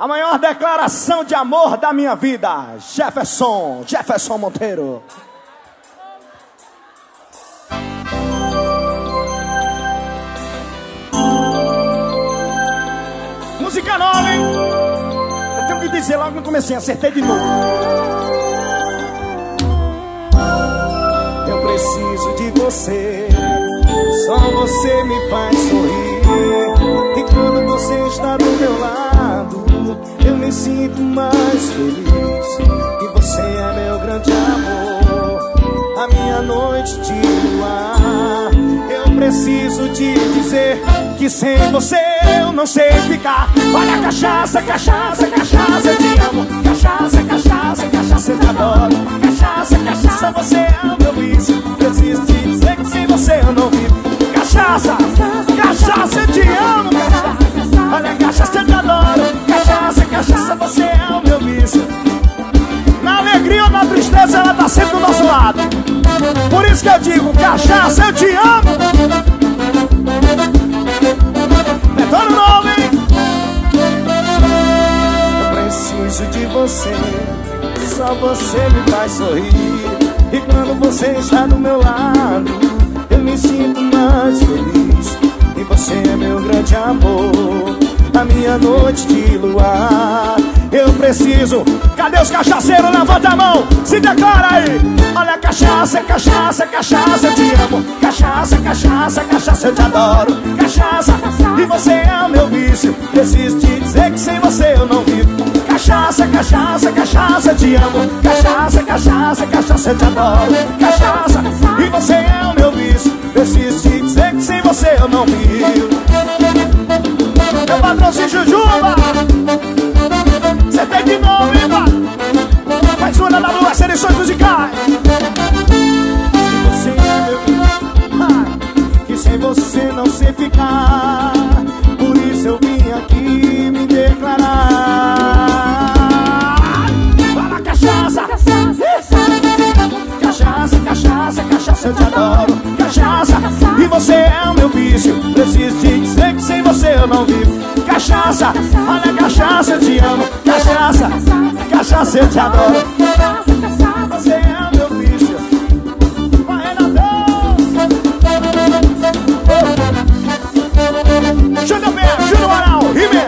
A maior declaração de amor da minha vida, Jefferson Monteiro. Música nova, hein? Eu tenho que dizer logo no comecinho, acertei de novo. Eu preciso de você, só você me faz sorrir. E quando você está do meu lado, eu me sinto mais feliz. E você é meu grande amor, a minha noite de luar. Eu preciso te dizer que sem você eu não sei ficar. Olha a cachaça, cachaça, cachaça, eu te amo. Cachaça, cachaça, cachaça, eu te adoro. Cachaça, cachaça, você é o meu vício. Preciso te dizer que sem você eu não vivo. Cachaça, cachaça, eu te amo. Olha a cachaça, eu te adoro. Cachaça, cachaça, você é o meu vício. Na alegria ou na tristeza ela tá sempre do nosso lado. Por isso que eu digo, cachaça, eu te amo. É todo novo, hein? Eu preciso de você, só você me faz sorrir. E quando você está do meu lado, eu me sinto mais feliz. E você é meu grande amor, a minha noite de luar. Eu preciso, cadê os cachaceiros? Levanta a mão, se declara aí. Olha a cachaça, cachaça, cachaça, eu te amo. Cachaça, cachaça, cachaça, eu te adoro. Cachaça, e você é o meu vício. Preciso te dizer que sem você eu não vivo. Cachaça, cachaça, cachaça, eu te amo. Cachaça, cachaça, cachaça, eu te adoro. Cachaça, e você é o meu vício. Preciso te dizer que sem você eu não vivo. Meu patrãozinho Jujuba, você tem de novo, hein, mano? Faz uma da lua, seleções musicais. Você é meu vício, que sem você não sei ficar. Por isso eu vim aqui me declarar. Fala cachaça, cachaça, cachaça, cachaça, eu te adoro. Cachaça, e você é o meu vício. Preciso te dizer que sem você eu não vivo. Cachaça, olha a cachaça, eu te amo. Cachaça, cachaça, eu te adoro. Você é o meu vício. Vai, Renatão. Júnior Pé, Júnior Moral, Rime.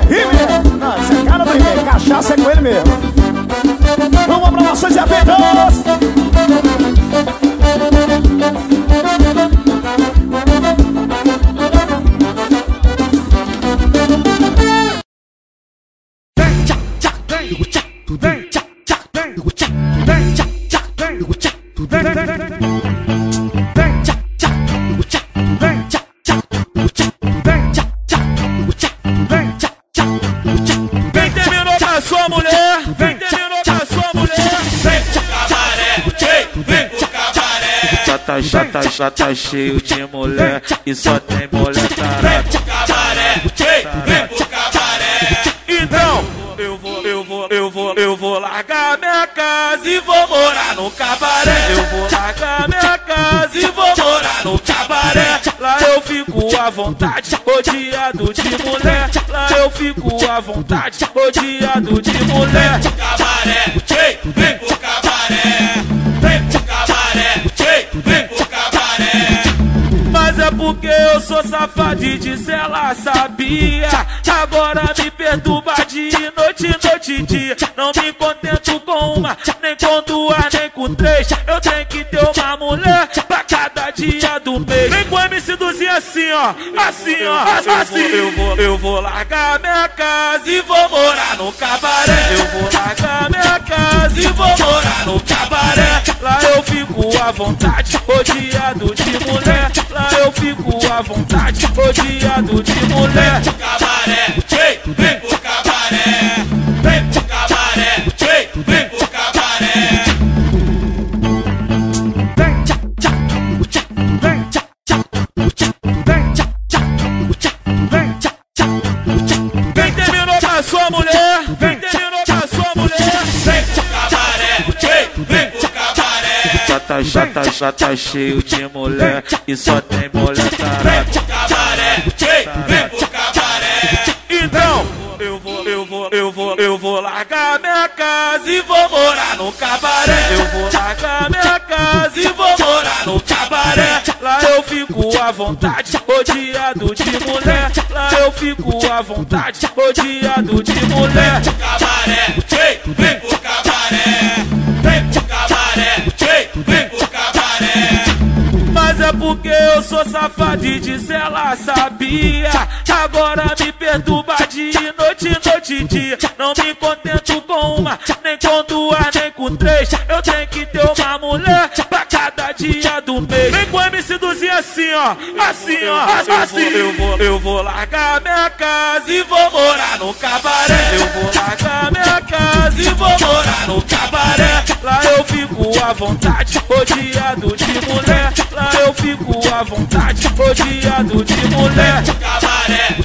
Não, esse é cara do Rime. Cachaça é com ele mesmo. Vamos pra noções e eventos. Vem terminou com a sua mulher, vem terminou com a sua mulher. Vem pro cabaré, vem pro cabaré. Já tá cheio de mulher e só tem mulher Vem tarada. pro cabaré, vem pro cabaré. Então, eu vou largar minha casa e vou morar no cabaré. Eu vou largar minha casa e vou morar no cabaré. Lá eu fico à vontade, rodeado de mulher. Lá eu fico à vontade, rodeado de mulher. Vem pro cabaré, vem pro cabaré. Vem pro cabaré, vem pro cabaré. Mas é porque eu sou safado e disso ela sabia. Agora me perturba de noite e dia. Não me contento com uma, nem com duas, nem com três. Eu tenho que ter uma mulher pra cada dia do mês. Vem com o MC Duzinho assim, ó. Assim, ó. Assim. Eu vou largar minha casa e vou morar no cabaré. Eu vou largar minha casa e vou morar no cabaré. Lá eu fico à vontade, rodeado de mulher. Lá eu fico à vontade, rodeado de mulher. Vem pro cabaré, vem pro cabaré. Vem pro cabaré, vem pro cabaré. Vem terminou com a sua mulher, vem terminou com a sua mulher. Vem pro cabaré, vem pro cabaré. Já tá cheio de mulher e só tem mulher Vem tarada. pro cabaré, vem pro cabaré. Então, eu vou vou largar minha casa e vou morar no cabaré. Eu vou largar minha casa e vou morar no cabaré. Lá eu fico à vontade, rodeado de mulher. Lá eu fico à vontade, rodeado de mulher. Vem pro cabaré, vem pro cabaré. Vem pro cabaré, vem pro cabaré. Mas é porque eu sou safado e disso ela sabia. Agora me perturba de noite, noite e dia. Não me contento com uma, nem com duas, nem com três. Eu tenho que ter uma mulher pra cada dia do mês. Vem com o MC Duzinho assim, ó. Assim, ó. Assim. Eu vou largar minha casa e vou morar no cabaré. Eu vou largar minha casa e vou morar no cabaré. Lá eu fico à vontade, rodeado de mulher. Lá eu fico à vontade, rodeado de mulher. Cabaré,